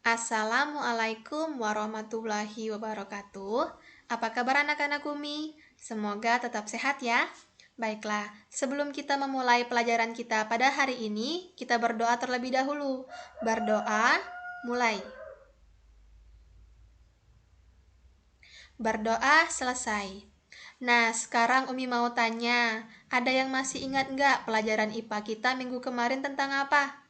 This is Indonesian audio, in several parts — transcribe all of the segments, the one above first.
Assalamualaikum warahmatullahi wabarakatuh. Apa kabar anak-anak Umi? Semoga tetap sehat ya. Baiklah, sebelum kita memulai pelajaran kita pada hari ini, kita berdoa terlebih dahulu. Berdoa, mulai. Berdoa selesai. Nah, sekarang Umi mau tanya, ada yang masih ingat nggak pelajaran IPA kita minggu kemarin tentang apa?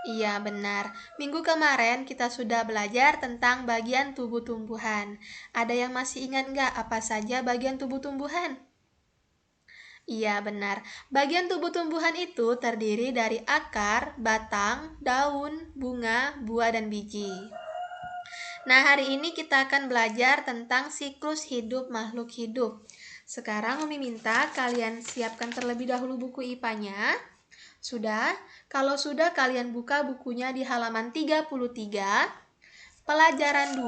Iya, benar. Minggu kemarin kita sudah belajar tentang bagian tubuh tumbuhan. Ada yang masih ingat nggak apa saja bagian tubuh tumbuhan? Iya, benar. Bagian tubuh tumbuhan itu terdiri dari akar, batang, daun, bunga, buah, dan biji. Nah, hari ini kita akan belajar tentang siklus hidup makhluk hidup. Sekarang Umi minta kalian siapkan terlebih dahulu buku IPA-nya. Sudah? Kalau sudah, kalian buka bukunya di halaman 33, pelajaran 2,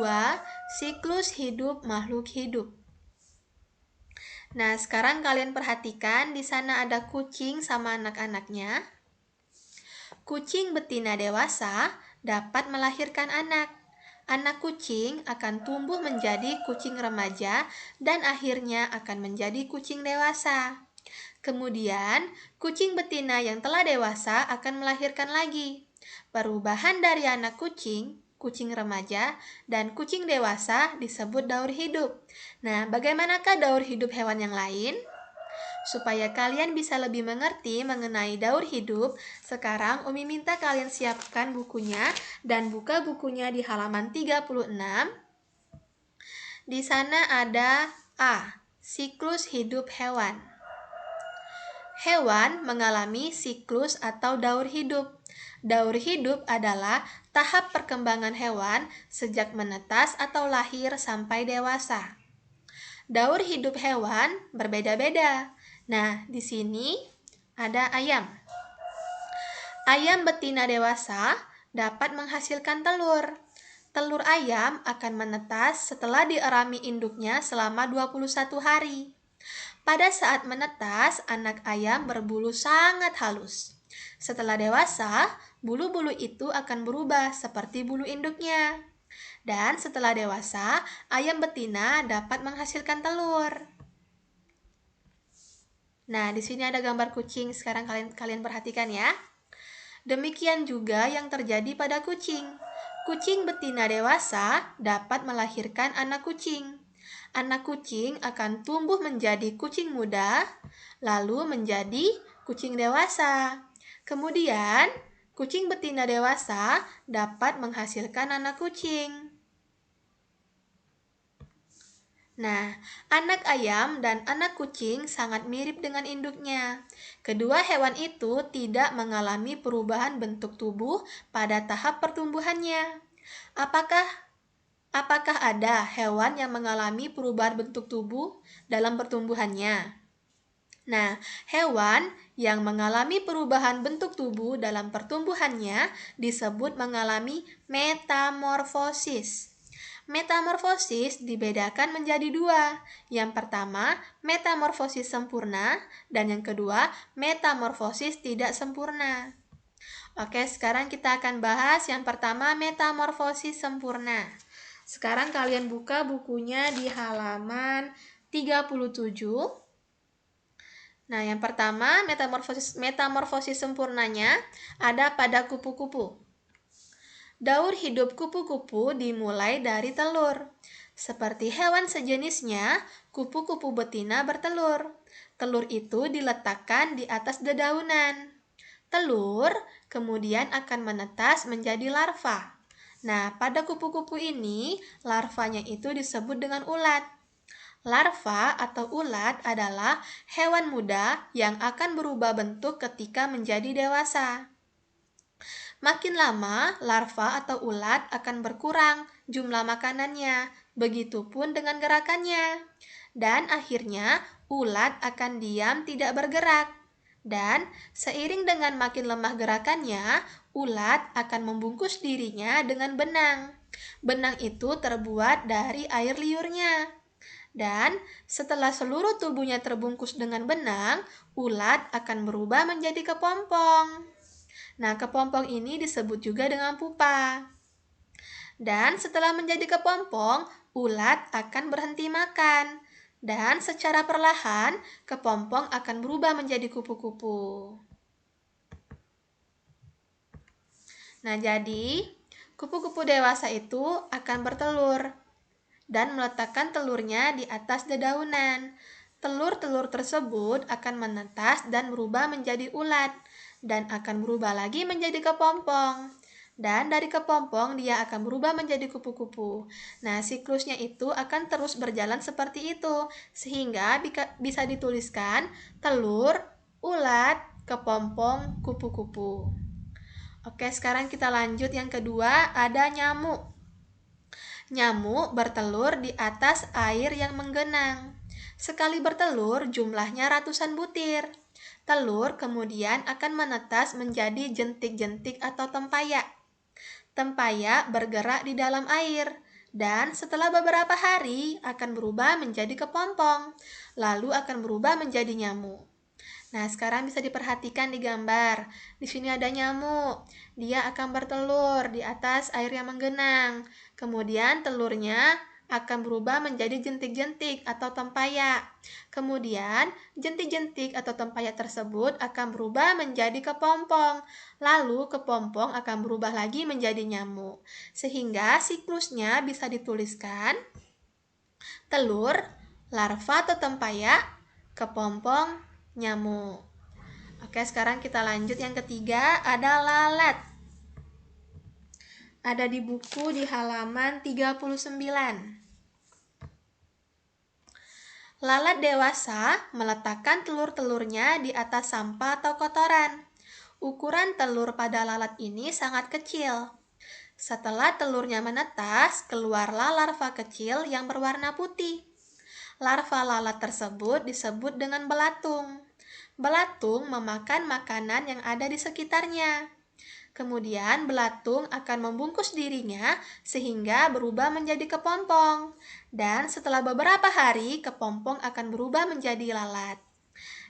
siklus hidup makhluk hidup. Nah, sekarang kalian perhatikan di sana ada kucing sama anak-anaknya. Kucing betina dewasa dapat melahirkan anak. Anak kucing akan tumbuh menjadi kucing remaja dan akhirnya akan menjadi kucing dewasa. Kemudian, kucing betina yang telah dewasa akan melahirkan lagi. Perubahan dari anak kucing, kucing remaja, dan kucing dewasa disebut daur hidup. Nah, bagaimanakah daur hidup hewan yang lain? Supaya kalian bisa lebih mengerti mengenai daur hidup, sekarang Umi minta kalian siapkan bukunya dan buka bukunya di halaman 36. Di sana ada A. Siklus hidup hewan. Hewan mengalami siklus atau daur hidup. Daur hidup adalah tahap perkembangan hewan sejak menetas atau lahir sampai dewasa. Daur hidup hewan berbeda-beda. Nah, di sini ada ayam. Ayam betina dewasa dapat menghasilkan telur. Telur ayam akan menetas setelah dierami induknya selama 21 hari. Pada saat menetas, anak ayam berbulu sangat halus. Setelah dewasa, bulu-bulu itu akan berubah seperti bulu induknya. Dan setelah dewasa, ayam betina dapat menghasilkan telur. Nah, di sini ada gambar kucing. Sekarang kalian perhatikan ya. Demikian juga yang terjadi pada kucing. Kucing betina dewasa dapat melahirkan anak kucing. Anak kucing akan tumbuh menjadi kucing muda, lalu menjadi kucing dewasa. Kemudian, kucing betina dewasa dapat menghasilkan anak kucing. Nah, anak ayam dan anak kucing sangat mirip dengan induknya. Kedua hewan itu tidak mengalami perubahan bentuk tubuh pada tahap pertumbuhannya. Apakah apakah ada hewan yang mengalami perubahan bentuk tubuh dalam pertumbuhannya? Nah, hewan yang mengalami perubahan bentuk tubuh dalam pertumbuhannya disebut mengalami metamorfosis. Metamorfosis dibedakan menjadi dua. Yang pertama, metamorfosis sempurna, dan yang kedua, metamorfosis tidak sempurna. Oke, sekarang kita akan bahas yang pertama, metamorfosis sempurna. Sekarang kalian buka bukunya di halaman 37. Nah, yang pertama, metamorfosis sempurnanya ada pada kupu-kupu. Daur hidup kupu-kupu dimulai dari telur. Seperti hewan sejenisnya, kupu-kupu betina bertelur. Telur itu diletakkan di atas dedaunan. Telur kemudian akan menetas menjadi larva. Nah, pada kupu-kupu ini, larvanya itu disebut dengan ulat. Larva atau ulat adalah hewan muda yang akan berubah bentuk ketika menjadi dewasa. Makin lama, larva atau ulat akan berkurang jumlah makanannya, begitupun dengan gerakannya. Dan akhirnya, ulat akan diam tidak bergerak. Dan seiring dengan makin lemah gerakannya, ulat akan membungkus dirinya dengan benang. Benang itu terbuat dari air liurnya. Dan setelah seluruh tubuhnya terbungkus dengan benang, ulat akan berubah menjadi kepompong. Nah, kepompong ini disebut juga dengan pupa. Dan setelah menjadi kepompong, ulat akan berhenti makan. Dan secara perlahan, kepompong akan berubah menjadi kupu-kupu. Nah, jadi kupu-kupu dewasa itu akan bertelur dan meletakkan telurnya di atas dedaunan. Telur-telur tersebut akan menetas dan berubah menjadi ulat dan akan berubah lagi menjadi kepompong. Dan dari kepompong dia akan berubah menjadi kupu-kupu. Nah, siklusnya itu akan terus berjalan seperti itu sehingga bisa dituliskan telur, ulat, kepompong, kupu-kupu. Oke, sekarang kita lanjut yang kedua, ada nyamuk. Nyamuk bertelur di atas air yang menggenang. Sekali bertelur, jumlahnya ratusan butir. Telur kemudian akan menetas menjadi jentik-jentik atau tempayak. Tempayak bergerak di dalam air, dan setelah beberapa hari akan berubah menjadi kepompong, lalu akan berubah menjadi nyamuk. Nah, sekarang bisa diperhatikan di gambar. Di sini ada nyamuk. Dia akan bertelur di atas air yang menggenang. Kemudian telurnya akan berubah menjadi jentik-jentik atau tempayak. Kemudian jentik-jentik atau tempayak tersebut akan berubah menjadi kepompong. Lalu kepompong akan berubah lagi menjadi nyamuk. Sehingga siklusnya bisa dituliskan telur, larva atau tempayak, kepompong, nyamuk. Oke, sekarang kita lanjut yang ketiga, ada lalat. Ada di buku di halaman 39. Lalat dewasa meletakkan telur-telurnya di atas sampah atau kotoran. Ukuran telur pada lalat ini sangat kecil. Setelah telurnya menetas, keluarlah larva kecil yang berwarna putih. Larva lalat tersebut disebut dengan belatung. Belatung memakan makanan yang ada di sekitarnya. Kemudian belatung akan membungkus dirinya sehingga berubah menjadi kepompong. Dan setelah beberapa hari, kepompong akan berubah menjadi lalat.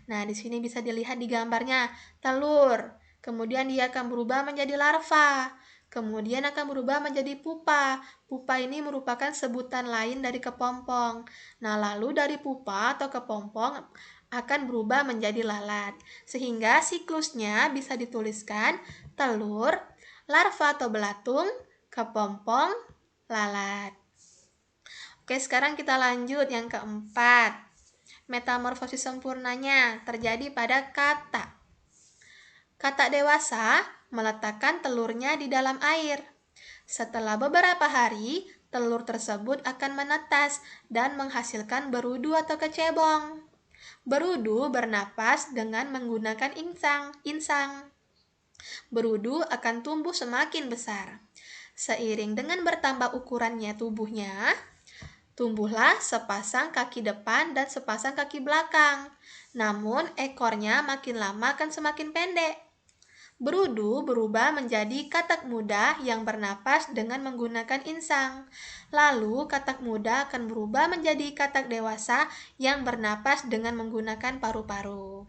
Nah, di sini bisa dilihat di gambarnya telur. Kemudian dia akan berubah menjadi larva. Kemudian akan berubah menjadi pupa. Pupa ini merupakan sebutan lain dari kepompong. Nah, lalu dari pupa atau kepompong akan berubah menjadi lalat. Sehingga siklusnya bisa dituliskan telur, larva atau belatung, kepompong, lalat. Oke, sekarang kita lanjut yang keempat. Metamorfosis sempurnanya terjadi pada katak. Katak dewasa meletakkan telurnya di dalam air. Setelah beberapa hari, telur tersebut akan menetas dan menghasilkan berudu atau kecebong. Berudu bernapas dengan menggunakan insang. Berudu akan tumbuh semakin besar. Seiring dengan bertambah ukurannya tubuhnya, tumbuhlah sepasang kaki depan dan sepasang kaki belakang. Namun ekornya makin lama akan semakin pendek. Berudu berubah menjadi katak muda yang bernapas dengan menggunakan insang. Lalu katak muda akan berubah menjadi katak dewasa yang bernapas dengan menggunakan paru-paru.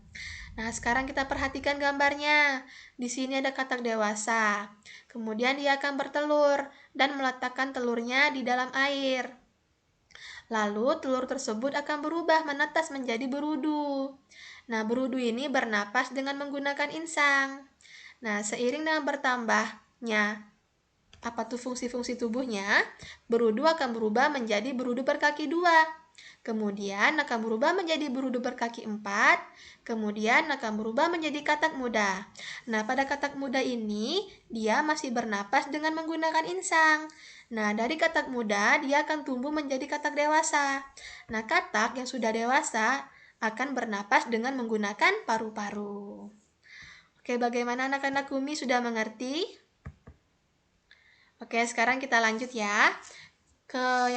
Nah, sekarang kita perhatikan gambarnya. Di sini ada katak dewasa. Kemudian dia akan bertelur dan meletakkan telurnya di dalam air. Lalu telur tersebut akan berubah menetas menjadi berudu. Nah, berudu ini bernapas dengan menggunakan insang. Nah, seiring dengan bertambahnya fungsi-fungsi tubuhnya, berudu akan berubah menjadi berudu berkaki 2. Kemudian akan berubah menjadi berudu berkaki 4. Kemudian akan berubah menjadi katak muda. Nah, pada katak muda ini, dia masih bernapas dengan menggunakan insang. Nah, dari katak muda, dia akan tumbuh menjadi katak dewasa. Nah, katak yang sudah dewasa akan bernapas dengan menggunakan paru-paru. Oke, bagaimana anak-anak Umi sudah mengerti? Oke, sekarang kita lanjut ya ke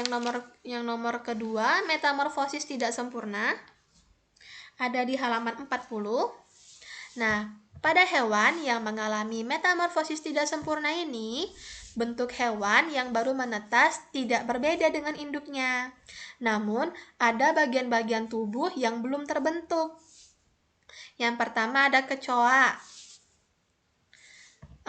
yang nomor kedua, metamorfosis tidak sempurna. Ada di halaman 40. Nah, pada hewan yang mengalami metamorfosis tidak sempurna ini, bentuk hewan yang baru menetas tidak berbeda dengan induknya. Namun, ada bagian-bagian tubuh yang belum terbentuk. Yang pertama ada kecoa.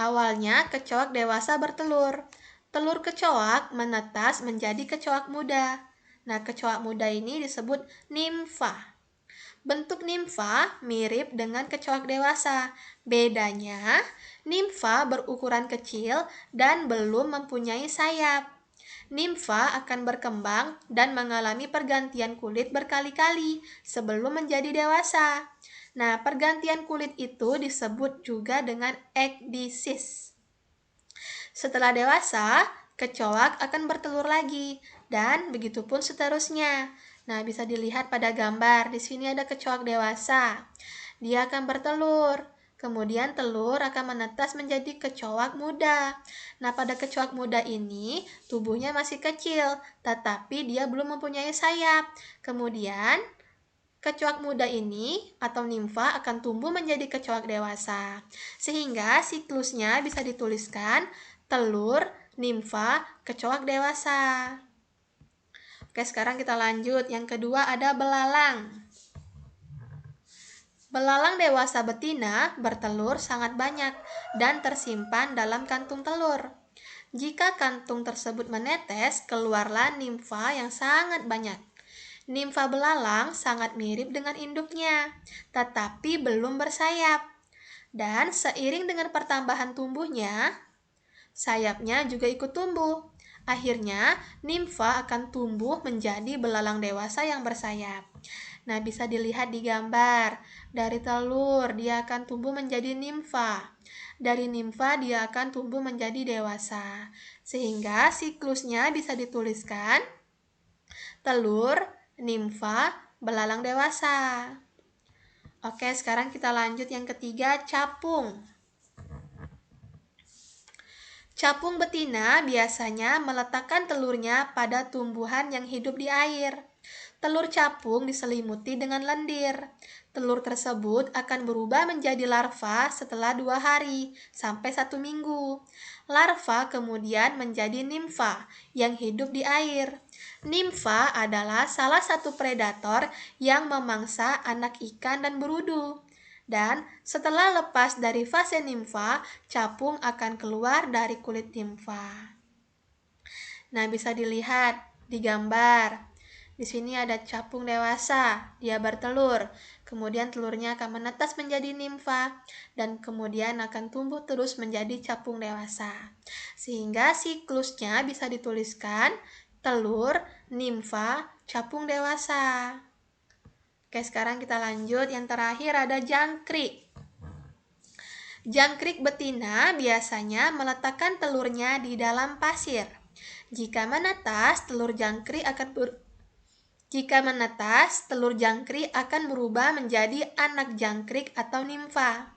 Awalnya kecoak dewasa bertelur, Telur kecoak menetas menjadi kecoak muda. Nah, kecoak muda ini disebut nimfa. Bentuk nimfa mirip dengan kecoak dewasa. Bedanya, nimfa berukuran kecil dan belum mempunyai sayap. Nimfa akan berkembang dan mengalami pergantian kulit berkali-kali sebelum menjadi dewasa. Nah, pergantian kulit itu disebut juga dengan ekdisis. Setelah dewasa, kecoak akan bertelur lagi dan begitu pun seterusnya. Nah, bisa dilihat pada gambar. Di sini ada kecoak dewasa. Dia akan bertelur. Kemudian telur akan menetas menjadi kecoak muda. Nah, pada kecoak muda ini tubuhnya masih kecil, tetapi dia belum mempunyai sayap. Kemudian kecoak muda ini atau nimfa akan tumbuh menjadi kecoak dewasa. Sehingga siklusnya bisa dituliskan telur, nimfa, kecoak dewasa. Oke, sekarang kita lanjut. Yang kedua ada belalang. Belalang dewasa betina bertelur sangat banyak dan tersimpan dalam kantung telur. Jika kantung tersebut menetes, keluarlah nimfa yang sangat banyak. Nimfa belalang sangat mirip dengan induknya, tetapi belum bersayap. Dan seiring dengan pertambahan tumbuhnya, sayapnya juga ikut tumbuh. Akhirnya, nimfa akan tumbuh menjadi belalang dewasa yang bersayap. Nah, bisa dilihat di gambar. Dari telur, dia akan tumbuh menjadi nimfa. Dari nimfa, dia akan tumbuh menjadi dewasa. Sehingga siklusnya bisa dituliskan telur, nimfa, belalang dewasa. Oke, sekarang kita lanjut yang ketiga, capung. Capung betina biasanya meletakkan telurnya pada tumbuhan yang hidup di air. Telur capung diselimuti dengan lendir. Telur tersebut akan berubah menjadi larva setelah 2 hari sampai 1 minggu. Larva kemudian menjadi nimfa yang hidup di air. Nimfa adalah salah satu predator yang memangsa anak ikan dan berudu. Dan setelah lepas dari fase nimfa, capung akan keluar dari kulit nimfa. Nah, bisa dilihat di gambar. Di sini ada capung dewasa, dia bertelur. Kemudian telurnya akan menetas menjadi nimfa dan kemudian akan tumbuh terus menjadi capung dewasa. Sehingga siklusnya bisa dituliskan telur, nimfa, capung dewasa. Oke, sekarang kita lanjut. Yang terakhir ada jangkrik. Jangkrik betina biasanya meletakkan telurnya di dalam pasir. Jika menetas, telur jangkrik akan berubah menjadi anak jangkrik atau nimfa.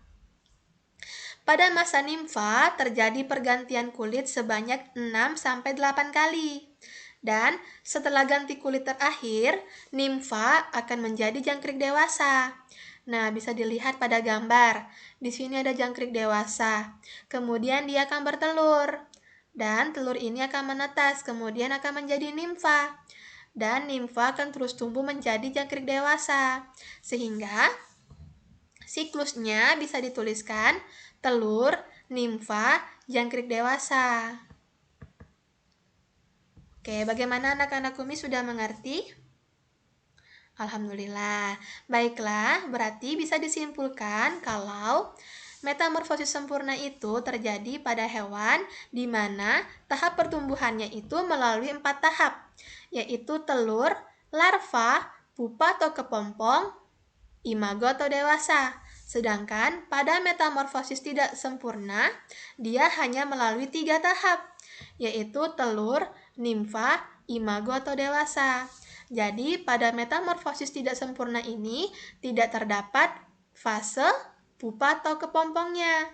Pada masa nimfa, terjadi pergantian kulit sebanyak 6-8 kali. Dan setelah ganti kulit terakhir, nimfa akan menjadi jangkrik dewasa. Nah, bisa dilihat pada gambar. Di sini ada jangkrik dewasa. Kemudian dia akan bertelur. Dan telur ini akan menetas, kemudian akan menjadi nimfa. Dan nimfa akan terus tumbuh menjadi jangkrik dewasa. Sehingga siklusnya bisa dituliskan telur, nimfa, jangkrik dewasa. Oke, bagaimana anak-anak Umi sudah mengerti? Alhamdulillah. Baiklah, berarti bisa disimpulkan kalau metamorfosis sempurna itu terjadi pada hewan di mana tahap pertumbuhannya itu melalui 4 tahap, yaitu telur, larva, pupa atau kepompong, imago atau dewasa. Sedangkan pada metamorfosis tidak sempurna, dia hanya melalui 3 tahap, yaitu telur, nimfa, imago atau dewasa. Jadi pada metamorfosis tidak sempurna ini tidak terdapat fase pupa atau kepompongnya.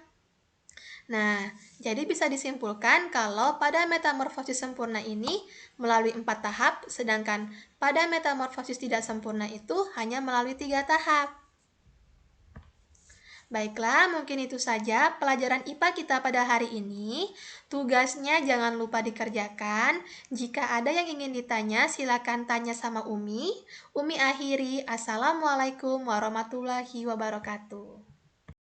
Nah, jadi bisa disimpulkan kalau pada metamorfosis sempurna ini melalui 4 tahap, sedangkan pada metamorfosis tidak sempurna itu hanya melalui 3 tahap. Baiklah, mungkin itu saja pelajaran IPA kita pada hari ini. Tugasnya jangan lupa dikerjakan. Jika ada yang ingin ditanya, silakan tanya sama Umi. Umi akhiri. Assalamualaikum warahmatullahi wabarakatuh.